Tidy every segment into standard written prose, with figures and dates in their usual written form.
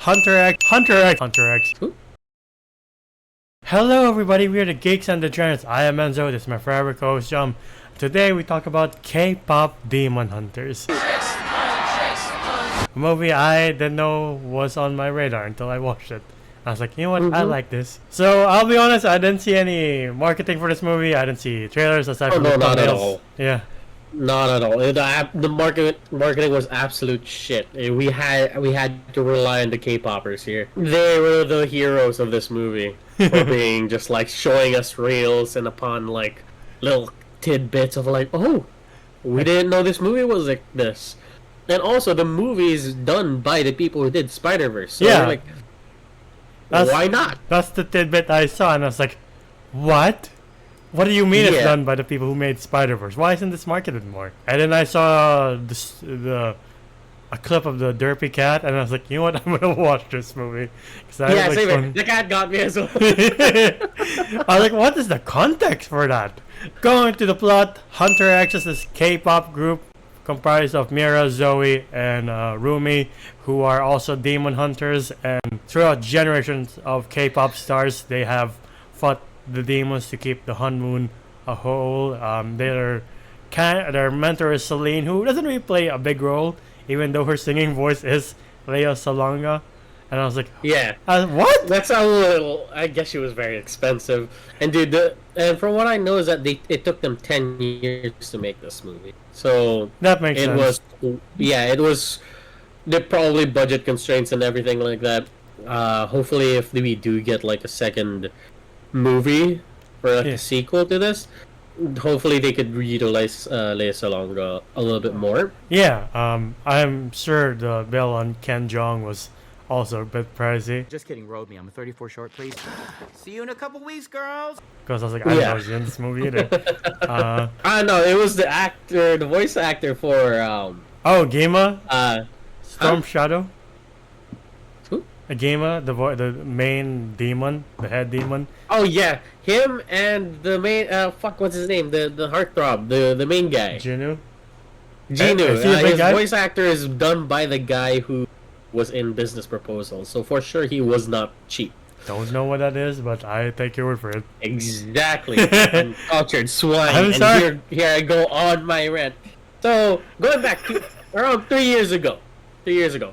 Hunter X, Hunter X, Hunter X. Who? Hello everybody, we are the Geeks and Degenerates. I am Enzo, this is my forever co-host Jum. Today we talk about K-Pop Demon Hunters. A movie I didn't know was on my radar until I watched it. I was like, you know what, I like this. So I'll be honest, I didn't see any marketing for this movie. I didn't see trailers aside from the not at thumbnails. all. Yeah. Not at all. The marketing was absolute shit. We had to rely on the K-poppers here. They were the heroes of this movie for being just like showing us reels and upon like little tidbits of like, oh, we didn't know this movie was like this. And also the movie is done by the people who did Spider-Verse. So Yeah. like, why not? That's the tidbit I saw, and I was like, what? What do you mean it's Yeah. done by the people who made Spider-Verse? Why isn't this marketed more? And then I saw a clip of the Derpy Cat, and I was like, you know what? I'm gonna watch this movie. Yeah, same here. The cat got me as well. I was like, what is the context for that? Going to the plot, Hunter X is this K-pop group comprised of Mira, Zoe, and Rumi, who are also demon hunters. And throughout generations of K-pop stars, they have fought the demons to keep the Hun Moon a whole. Their mentor is Celine, who doesn't really play a big role, even though her singing voice is Lea Salonga. And I was like, Yeah. what? That's a little. I guess she was very expensive, and dude, and from what I know is that it took them 10 years to make this movie. So That makes it sense. it was. There probably budget constraints and everything like that. Hopefully, if we do get like a second movie or like Yeah. a sequel to this, hopefully they could reutilize Lea Salonga a little bit more. Yeah, I'm sure the bill on Ken Jeong was also a bit pricey. Just kidding, road me. I'm a 34 short, please. See you in a couple weeks, girls. Because I was like, I don't know Yeah. who's in this movie either. I know it was the voice actor for Oh, Gema? uh Storm Shadow? Who? Gema, the main demon, the head demon. Oh yeah, him and the main what's his name? The heartthrob, the main guy. Jinu? Genu. Is he a big His guy? voice actor is done by the guy who was in Business Proposal, so for sure he was not cheap. Don't know what that is, but I take your word for it. Exactly. Uncultured swine. I'm and sorry. Here I go on my rant. So going back to around 3 years ago. 3 years ago.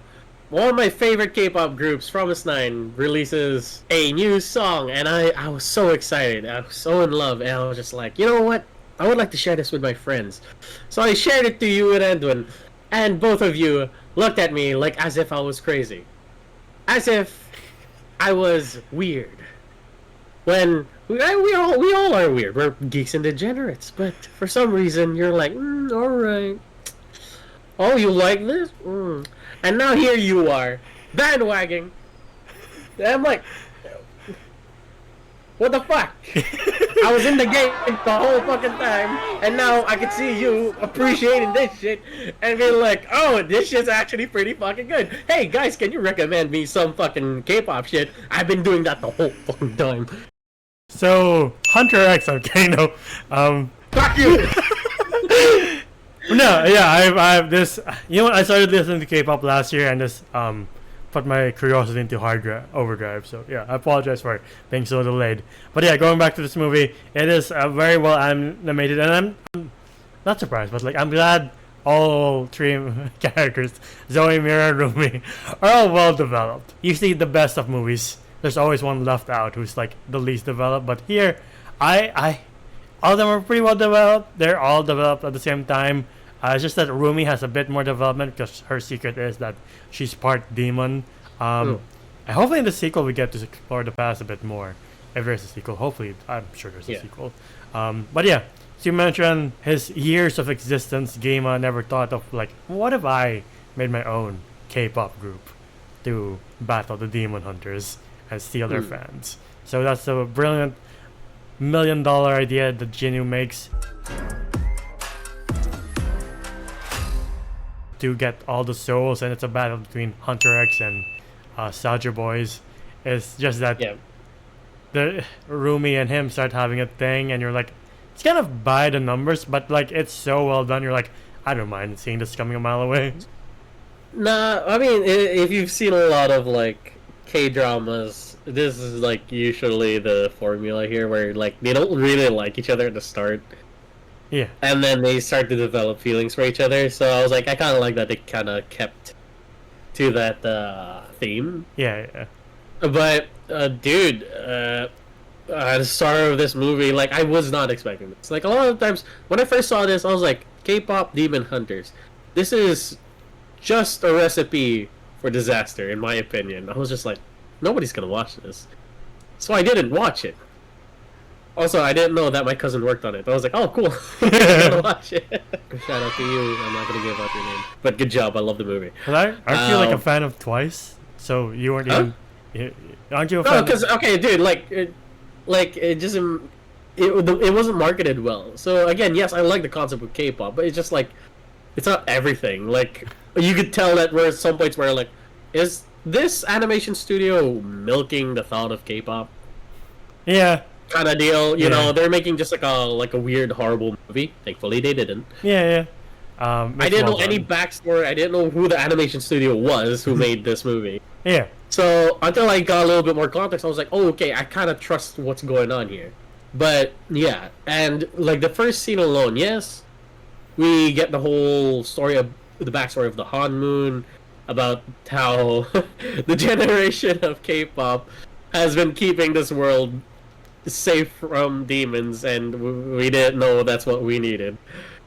One of my favorite K-pop groups, Promise 9, releases a new song, and I was so excited. I was so in love, and I was just like, you know what? I would like to share this with my friends. So I shared it to you and Edwin, and both of you looked at me like as if I was crazy. As if I was weird. When we all are weird. We're geeks and degenerates, but for some reason you're like, all right. Oh, you like this? And now here you are, bandwagging. And I'm like, what the fuck? I was in the game the whole fucking time, and now I can see you appreciating this shit and being like, oh, this shit's actually pretty fucking good. Hey guys, can you recommend me some fucking K-pop shit? I've been doing that the whole fucking time. So, Hunter X, okay, no. Fuck you! No, yeah, I have this. You know what? I started listening to K-pop last year, and this put my curiosity into overdrive. So yeah, I apologize for being so delayed. But yeah, going back to this movie, it is very well animated, and I'm not surprised, but like I'm glad all three characters, Zoe, Mira, and Rumi, are all well developed. You see the best of movies. There's always one left out who's like the least developed, but here, I all of them are pretty well developed. They're all developed at the same time. It's just that Rumi has a bit more development because her secret is that she's part demon. And hopefully in the sequel we get to explore the past a bit more. If there's a sequel, hopefully, I'm sure there's a sequel. But yeah, as you mentioned, his years of existence, Gema never thought of like, what if I made my own K-pop group to battle the demon hunters and steal their fans? So that's a brilliant $1 million idea that Jinu makes to get all the souls, and it's a battle between Hunter X and Soldier Boys. It's just that the Rumi and him start having a thing, and you're like, it's kind of by the numbers, but like it's so well done. You're like, I don't mind seeing this coming a mile away. Nah, I mean, if you've seen a lot of like K dramas, this is like usually the formula here, where like they don't really like each other at the start, Yeah. and then they start to develop feelings for each other. So I was like, I kind of like that they kind of kept to that theme. Yeah. Yeah. But dude, the start of this movie, like I was not expecting this. Like a lot of times when I first saw this, I was like, K-pop Demon Hunters. This is just a recipe for disaster, in my opinion. I was just like, nobody's gonna watch this, so I didn't watch it. Also, I didn't know that my cousin worked on it. I was like, oh, cool. I'm gonna watch it. Shout out to you. I'm not gonna give out your name, but good job. I love the movie. But aren't you like a fan of Twice? So you weren't Huh? even. Aren't you a No, fan? because okay, dude, it just it wasn't marketed well. So again, yes, I like the concept of K-pop, but it's just like it's not everything. Like you could tell that there are some points where like, is this animation studio milking the thought of K-pop Yeah. kind of deal? You Yeah. know, they're making just like a weird, horrible movie. Thankfully, they didn't. Yeah. I It's didn't well know any done. backstory. I didn't know who the animation studio was who made this movie. Yeah. So until I got a little bit more context, I was like, "Oh, okay, I kind of trust what's going on here." But yeah, and like the first scene alone, yes, we get the whole story of the backstory of the Han Moon, about how the generation of K-pop has been keeping this world safe from demons, and we didn't know that's what we needed.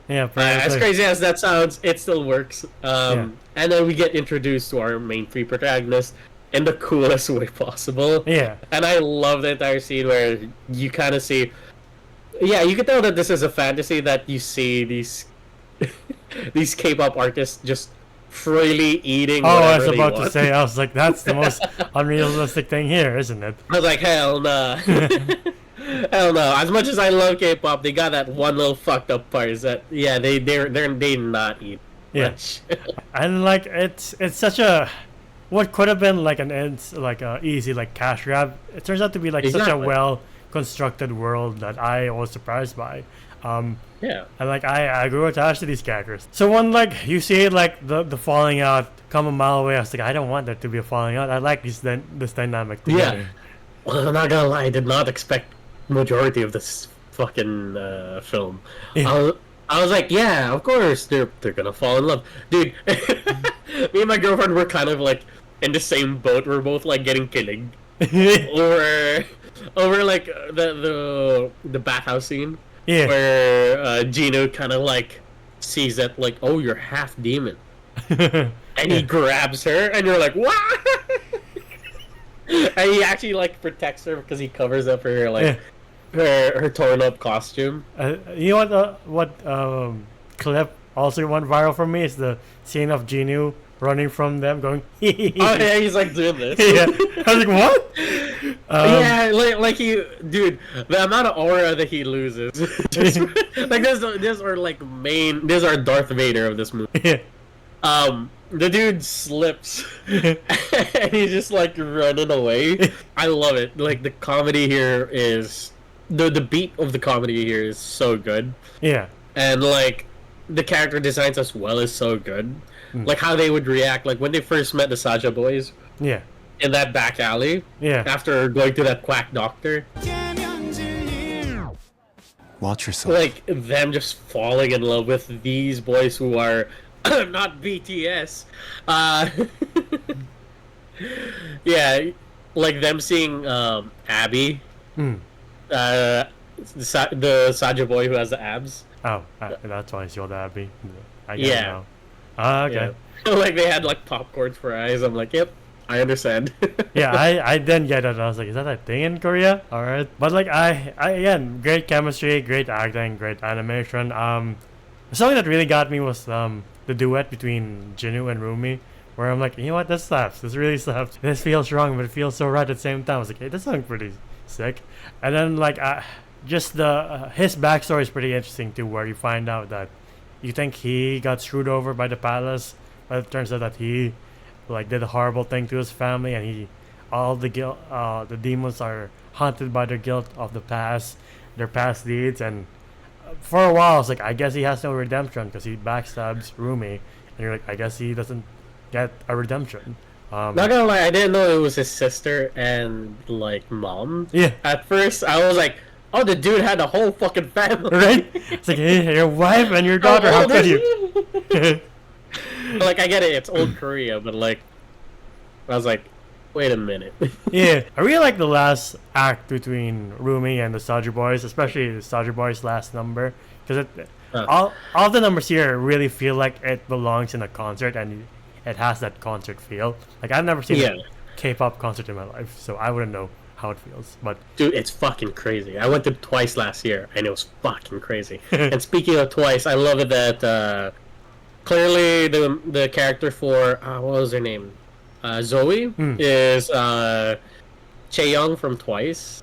Yeah. As Like, crazy as that sounds, it still works. And then we get introduced to our main three protagonists in the coolest way possible. yeah. And I love the entire scene where you kind of see, yeah, you can tell that this is a fantasy, that you see these these K-pop artists just freely eating. Oh, I whatever was they about to want. say. I was like, that's the most unrealistic thing here, isn't it? I was like, hell nah. Hell no. As much as I love K-pop, they got that one little fucked up part. Is that they not eat Yeah. much. And like it's such a what could have been like like a easy like cash grab. It turns out to be like such a Exactly. well constructed world that I was surprised by. Yeah. And like I grew attached to these characters. So when like you see like the falling out come a mile away, I was like, I don't want there to be a falling out. I like this dynamic together. Yeah. Well, I'm not gonna lie, I did not expect majority of this fucking film. Yeah. I was like, yeah, of course they're gonna fall in love, dude. Me and my girlfriend were kind of like in the same boat. We're both like getting killed over like the bathhouse scene. Yeah. Where Gino kind of like sees that like, oh, you're half demon, and he grabs her, and you're like, what? And he actually like protects her because he covers up her like her torn up costume. You know what clip also went viral for me is the scene of Genu running from them going Oh yeah, he's like doing this. yeah. I was like, what? Yeah, like he, dude, the amount of aura that he loses. Just, like this are like these are Darth Vader of this movie. Yeah. The dude slips and he's just like running away. I love it. Like the comedy here is the beat of the comedy here is so good. Yeah. And like the character designs as well is so good. Like how they would react like when they first met the Saja boys Yeah. in that back alley Yeah. after going to that quack doctor. Watch yourself. Like them just falling in love with these boys who are not BTS. Yeah, like them seeing Abby, the Saja boy who has the abs. Oh, that's why I saw that. I get it Yeah. now. Ah, okay. Yeah. Like they had like popcorn for eyes. I'm like, yep, I understand. Yeah, I didn't get it. I was like, is that a thing in Korea? All right, but like I again, great chemistry, great acting, great animation. Something that really got me was the duet between Jinu and Rumi, where I'm like, you know what, this slaps. This really slaps. This feels wrong, but it feels so right at the same time. I was like, hey, this sounds pretty sick. And then like just the his backstory is pretty interesting too, where you find out that you think he got screwed over by the palace, but it turns out that he like did a horrible thing to his family, and all the guilt, the demons are haunted by their guilt of their past deeds, and for a while it's like I guess he has no redemption because he backstabs Rumi, and you're like I guess he doesn't get a redemption. Not gonna lie, I didn't know it was his sister and like mom. Yeah. At first, I was like, "Oh, the dude had a whole fucking family." Right? It's like, hey, your wife and your daughter, how could you? Like, I get it, it's old Korea, but like, I was like, wait a minute. Yeah, I really like the last act between Rumi and the Soldier Boys, especially the Soldier Boys' last number, because all the numbers here really feel like it belongs in a concert, and it has that concert feel. Like, I've never seen a K-pop concert in my life, so I wouldn't know how it feels. But dude, it's fucking crazy. I went to Twice last year, and it was fucking crazy. And speaking of Twice, I love it that clearly the character for what was her name? Zoe is Chaeyoung from Twice.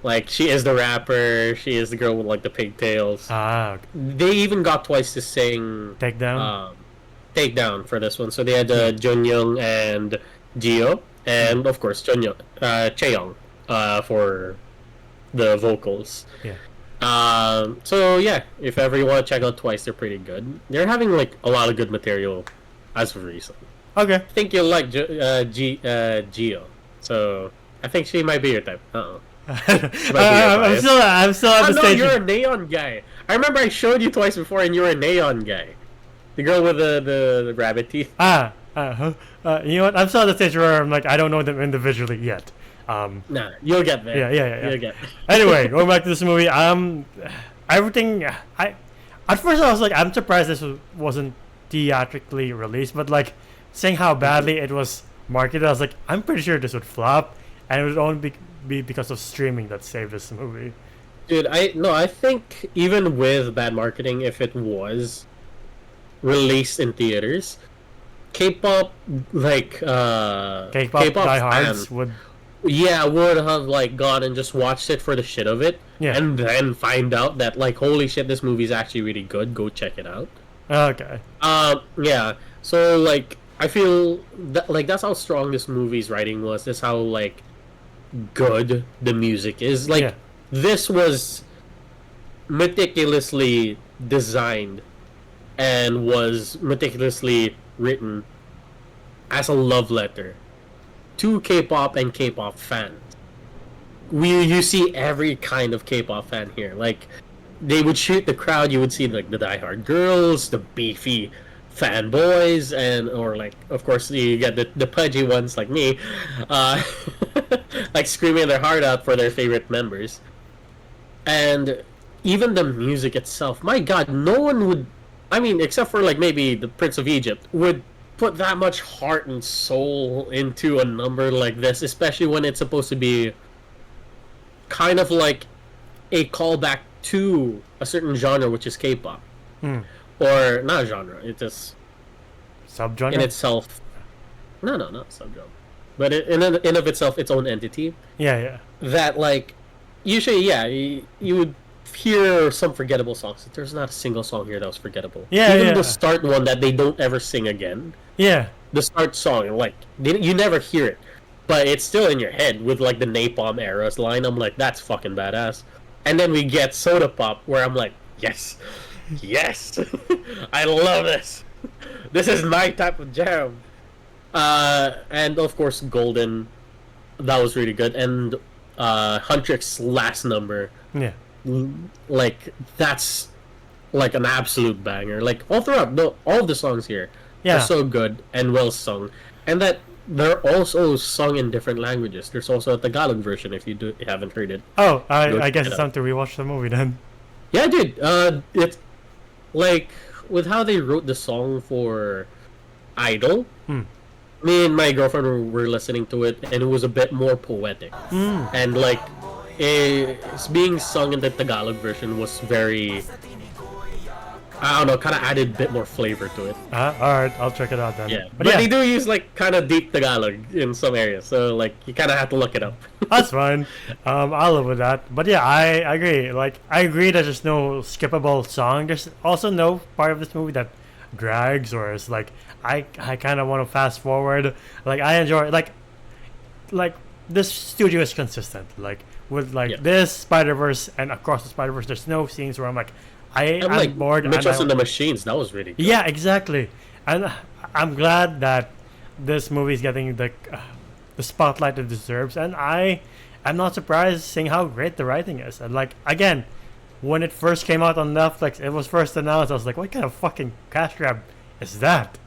Like, she is the rapper. She is the girl with like the pigtails. okay. They even got Twice to sing Takedown for this one. So they had Junyoung and Jio, and of course Chaeyoung for the vocals. Yeah. So yeah, if ever you want to check out Twice, they're pretty good. They're having like a lot of good material as of recent. Okay. I think you'll like Jio. So I think she might be your type. I'm still at the stage. You're a Neon guy. I remember I showed you Twice before, and you're a Neon guy. The girl with the rabbit teeth. You know what? I'm still at the stage where I'm like, I don't know them individually yet. Nah, you'll get there. Yeah. You'll get. Anyway, going back to this movie, everything. At first I was like, I'm surprised this wasn't theatrically released, but like, saying how badly it was marketed, I was like, I'm pretty sure this would flop, and it would only be because of streaming that saved this movie. Dude, I think even with bad marketing, if it was released in theaters, K-pop K-pop diehards would have like gone and just watched it for the shit of it, and then find out that like, holy shit, this movie's actually really good. Go check it out. Okay. Yeah. So like, I feel that like that's how strong this movie's writing was. That's how like good the music is. Like, this was meticulously designed and was meticulously written as a love letter to K-pop and K-pop fans. You see every kind of K-pop fan here. Like, they would shoot the crowd. You would see like the diehard girls, the beefy fanboys, or like, of course, you get the pudgy ones like me, like screaming their heart out for their favorite members. And even the music itself, my god, no one would, I mean, except for like maybe the Prince of Egypt, would put that much heart and soul into a number like this, especially when it's supposed to be kind of like a callback to a certain genre, which is K-pop. Or not genre, it's just subgenre in itself. No, not subgenre, but in of itself, its own entity. Yeah. That like, usually, you would hear some forgettable songs. There's not a single song here that was forgettable. Even the start one that they don't ever sing again. Yeah. The start song, like, you never hear it, but it's still in your head with like the Napalm Era's line. I'm like, that's fucking badass. And then we get Soda Pop, where I'm like, yes, I love this. This is my type of jam. And of course, Golden, that was really good. And Huntrix's last number, like, that's like an absolute banger. Like, all throughout, all of the songs here are so good and well sung, and that they're also sung in different languages. There's also a Tagalog version if you haven't heard it. Oh, I guess it's time to rewatch the movie then. Yeah, dude. It's like, with how they wrote the song for Idol. Me and my girlfriend were listening to it, and it was a bit more poetic. And like, it's being sung in the Tagalog version was very, I don't know, kind of added a bit more flavor to it. Alright, I'll check it out then. Yeah, but they do use like kind of deep Tagalog in some areas, so like, you kind of have to look it up. That's fine. I'll live with that. But yeah, I agree. Like, I agree that there's no skippable song. There's also no part of this movie that drags, or is like, I kind of want to fast forward. Like, I enjoy, like this studio is consistent. Like, with like this Spider-Verse and Across the Spider-Verse, there's no scenes where I'm like, I'm like bored. Mitchell's and the Machines, that was really good. Yeah, exactly. And I'm glad that this movie's getting the spotlight it deserves, and I'm not surprised seeing how great the writing is. And like again, when it first came out on Netflix, it was first announced. I was like, what kind of fucking cash grab is that?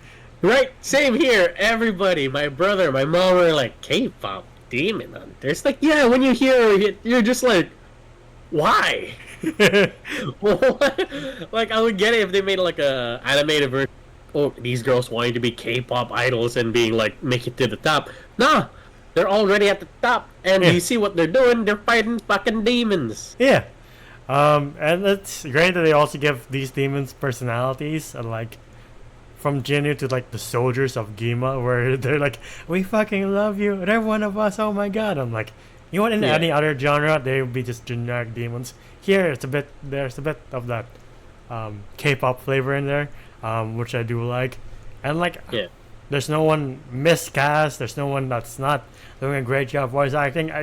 Right, same here. Everybody, my brother, my mom were like, K-pop Demon Hunters. Like, yeah, when you hear it, you're just like, why? What? Like, I would get it if they made like a animated version. Oh, these girls wanting to be K-pop idols and being like, make it to the top. Nah, they're already at the top, and you see what they're doing. They're fighting fucking demons. Yeah. And it's great that they also give these demons personalities, and like from Jinnu to like the soldiers of Gima, where they're like, we fucking love you, they're one of us, oh my god. I'm like, you know what, in any other genre they would be just generic demons. Here there's a bit of that K-pop flavor in there, which I do like. And like there's no one miscast, there's no one that's not doing a great job voice acting.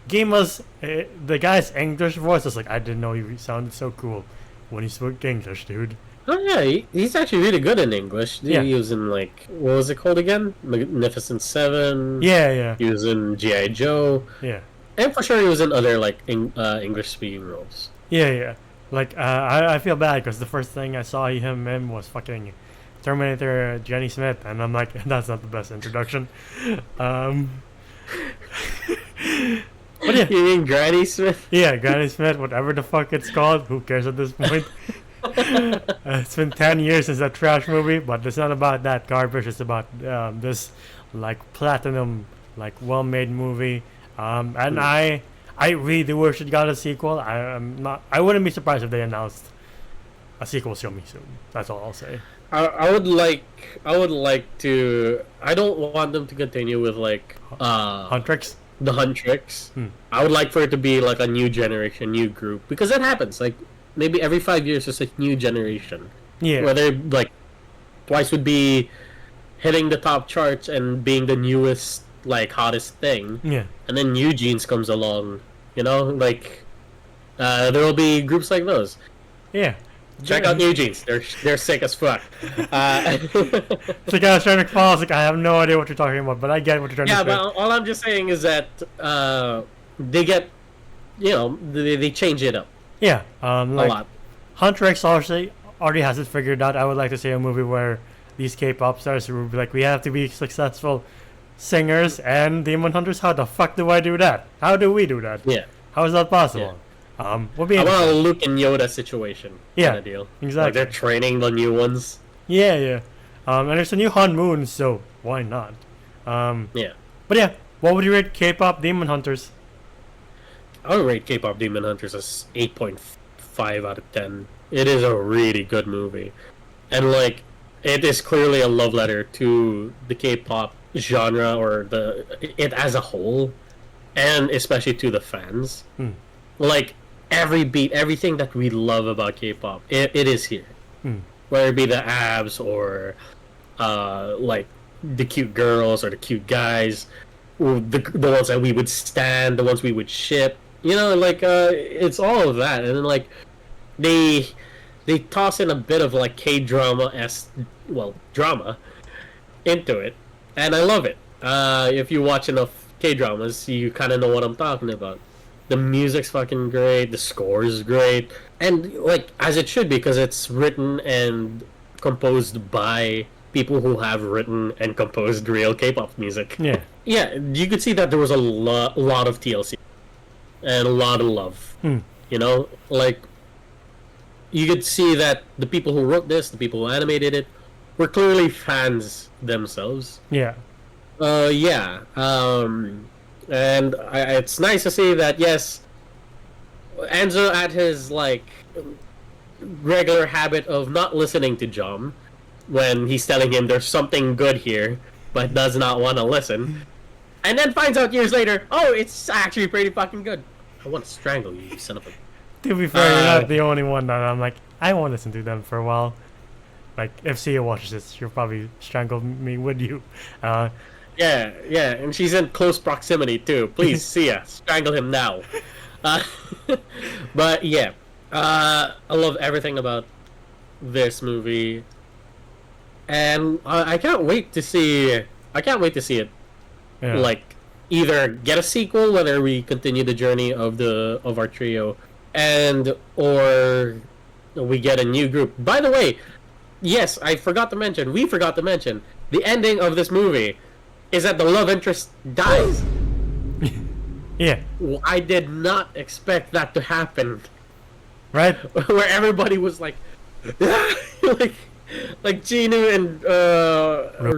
Gima's the guy's English voice is like, I didn't know he sounded so cool when he spoke English, dude. Oh yeah, he's actually really good in English. He was in like, what was it called again? Magnificent Seven. Yeah. He was in G.I. Joe. Yeah. And for sure he was in other like English speaking roles. Yeah. Like I feel bad because the first thing I saw him in was fucking Terminator Jenny Smith, and I'm like, that's not the best introduction. But yeah. You mean Granny Smith? Yeah, Granny Smith, whatever the fuck it's called. Who cares at this point? It's been 10 years since that trash movie, but it's not about that garbage. It's about this like platinum, like well-made movie. And I really do wish it got a sequel. I wouldn't be surprised if they announced a sequel soon. That's all I'll say. I would like to. I don't want them to continue with like Huntrix. The Huntrix. I would like for it to be like a new generation, new group, because that happens. Like maybe every 5 years there's a new generation. Yeah. Where they're like Twice would be hitting the top charts and being the newest, like hottest thing. Yeah. And then New Jeans comes along. You know, like there will be groups like those. Yeah. Check out New Jeans. They're sick as fuck. It's like I was trying to follow. Like I have no idea what you're talking about, but I get what you're trying to say. Yeah, but all I'm just saying is that they get, they change it up. Yeah, a like, lot. Hunter X already has it figured out. I would like to see a movie where these K-pop stars would be like, we have to be successful singers and Demon Hunters. How the fuck do I do that? How do we do that? Yeah. How is that possible? Yeah. Would be I want a Luke and Yoda situation. Yeah, kind of deal. exactly. Like they're training the new ones. Yeah. And there's a new Han Moon, so why not? Yeah. But yeah, what would you rate K-pop Demon Hunters? I would rate K-pop Demon Hunters as 8.5 out of 10. It is a really good movie. And like, it is clearly a love letter to the K-pop genre, or it as a whole, and especially to the fans. Like, every beat, everything that we love about K-pop, it is here. Whether it be the abs or like the cute girls or the cute guys, or the ones that we would stand, the ones we would ship. It's all of that. And then like they toss in a bit of like K-drama drama into it, and I love it. If you watch enough K-dramas, you kind of know what I'm talking about. The music's fucking great, the score is great, and like as it should be, because it's written and composed by people who have written and composed real K-pop music. Yeah. Yeah, you could see that there was a lot of TLC and a lot of love. Like you could see that the people who wrote this, the people who animated it, were clearly fans themselves. Yeah. And it's nice to see that, yes, Enzo, at his like regular habit of not listening to Jom when he's telling him there's something good here, but does not want to listen, and then finds out years later, oh, it's actually pretty fucking good. I want to strangle you, you son of a... To be fair, you're not the only one that I'm like, I won't listen to them for a while. Like, if Sia watches this, she'll probably strangle me with you. Yeah, and she's in close proximity too. Please, Sia, strangle him now. But yeah, I love everything about this movie, and I can't wait to see I can't wait to see it. Yeah. Like either get a sequel, whether we continue the journey of our trio, and or we get a new group. By the way, yes, we forgot to mention the ending of this movie is that the love interest dies. Yeah. I did not expect that to happen. Right. Where everybody was like, like Ginu and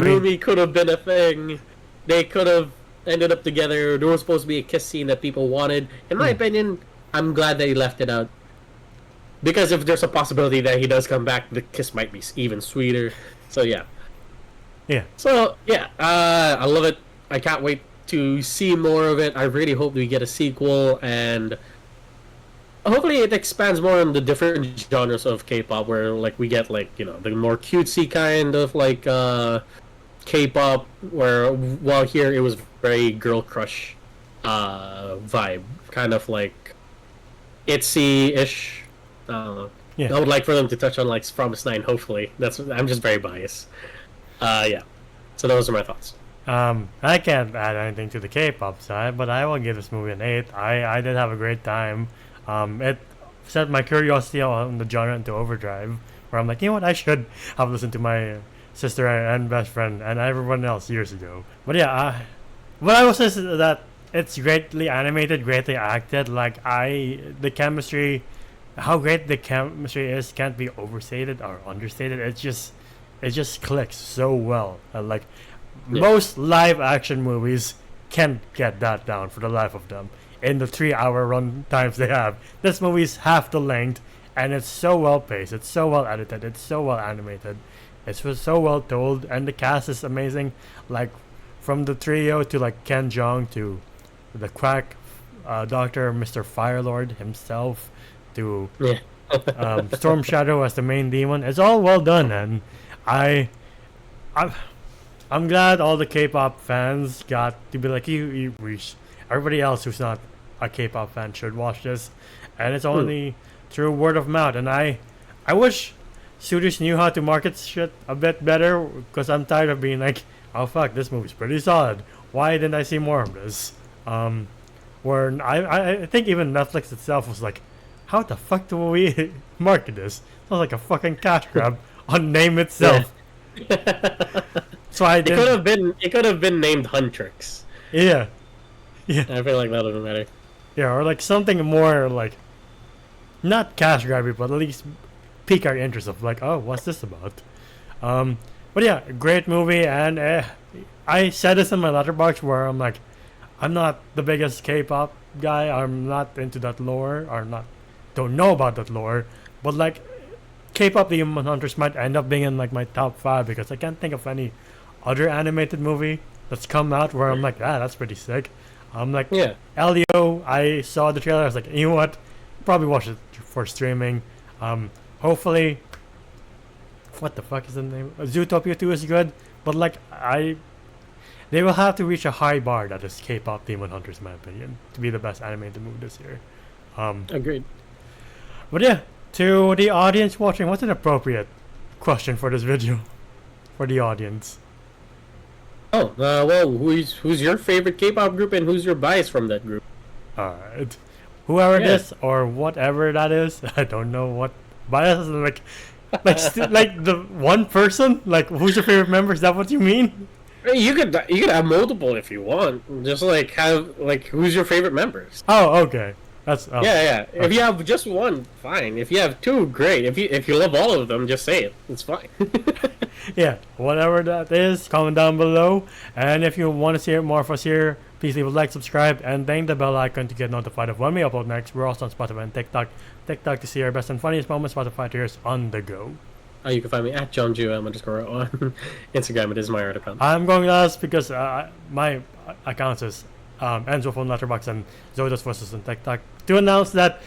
Rumi could have been a thing. They could have ended up together. There was supposed to be a kiss scene that people wanted. In my opinion, I'm glad they left it out. Because if there's a possibility that he does come back, the kiss might be even sweeter. So yeah. Yeah. So yeah, I love it. I can't wait to see more of it. I really hope we get a sequel, and hopefully it expands more on the different genres of K-pop, where like we get like, you know, the more cutesy kind of like K-pop, where while here it was very girl crush vibe, kind of like Itzy-ish. Yeah. I would like for them to touch on like Promise 9. Hopefully, I'm just very biased. Yeah. So those are my thoughts. I can't add anything to the K-pop side, but I will give this movie an 8. I did have a great time. It set my curiosity on the genre into overdrive, where I'm like, you know what, I should have listened to my sister and best friend and everyone else years ago. But yeah, what I will say is that it's greatly animated, greatly acted. Like the chemistry, how great the chemistry is can't be overstated or understated. It just clicks so well. Most live action movies can't get that down for the life of them. In the 3-hour run times they have, this movie's half the length, and it's so well paced, it's so well edited, it's so well animated, it's so well told, and the cast is amazing. Like from the trio to like Ken Jeong to the quack doctor, Mr. Firelord himself, to Storm Shadow as the main demon. It's all well done, and I'm glad all the K-pop fans got to be like, you reached. Everybody else who's not a K-pop fan should watch this, and it's only through word of mouth. And I wish studios knew how to market shit a bit better, because I'm tired of being like, oh fuck, this movie's pretty solid. Why didn't I see more of this? Where I think even Netflix itself was like, how the fuck do we market this? Sounds like a fucking cash grab on name itself. So it could have been named Huntrix. Yeah. Yeah. I feel like that would be better. Yeah, or like something more like not cash grabby, but at least pique our interest of like, oh, what's this about? But yeah, great movie, and I said this in my letterbox where I'm like, I'm not the biggest K-pop guy. I'm not into that lore, or don't know about that lore, but like K-pop Demon Hunters might end up being in like my top 5, because I can't think of any other animated movie that's come out where I'm like, that's pretty sick. I'm like, yeah. LEO, I saw the trailer, I was like, you know what, probably watch it for streaming. Hopefully, what the fuck is the name? Zootopia 2 is good, but like, they will have to reach a high bar that is K-pop Demon Hunters, in my opinion, to be the best animated movie this year. Agreed. But yeah, to the audience watching, what's an appropriate question for this video? For the audience. Oh, well, who's your favorite K-pop group, and who's your bias from that group? Alright. Whoever it is, or whatever that is, I don't know what bias is, like the one person? Like, who's your favorite member? Is that what you mean? You could have multiple if you want. Just like have like who's your favorite members? Oh, okay. That's yeah. Okay. If you have just one, fine. If you have two, great. If you love all of them, just say it. It's fine. Yeah, whatever that is, comment down below. And if you want to see more of us here, please leave a like, subscribe, and ding the bell icon to get notified of when we upload next. We're also on Spotify and TikTok. TikTok to see our best and funniest moments. Spotify to hear on the go. You can find me at JohnJuM_ on Instagram. It is my art account. I'm going last because my accounts is Enzo from Letterboxd and Zodas Voices on TikTok. To announce that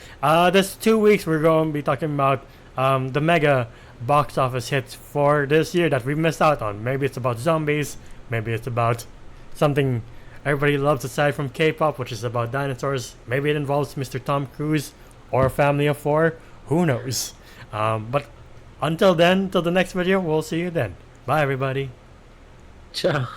this 2 weeks we're going to be talking about the mega box office hits for this year that we missed out on. Maybe it's about zombies, maybe it's about something everybody loves aside from K-pop, which is about dinosaurs. Maybe it involves Mr. Tom Cruise or a family of 4. Who knows? But until then, till the next video, we'll see you then. Bye everybody. Ciao.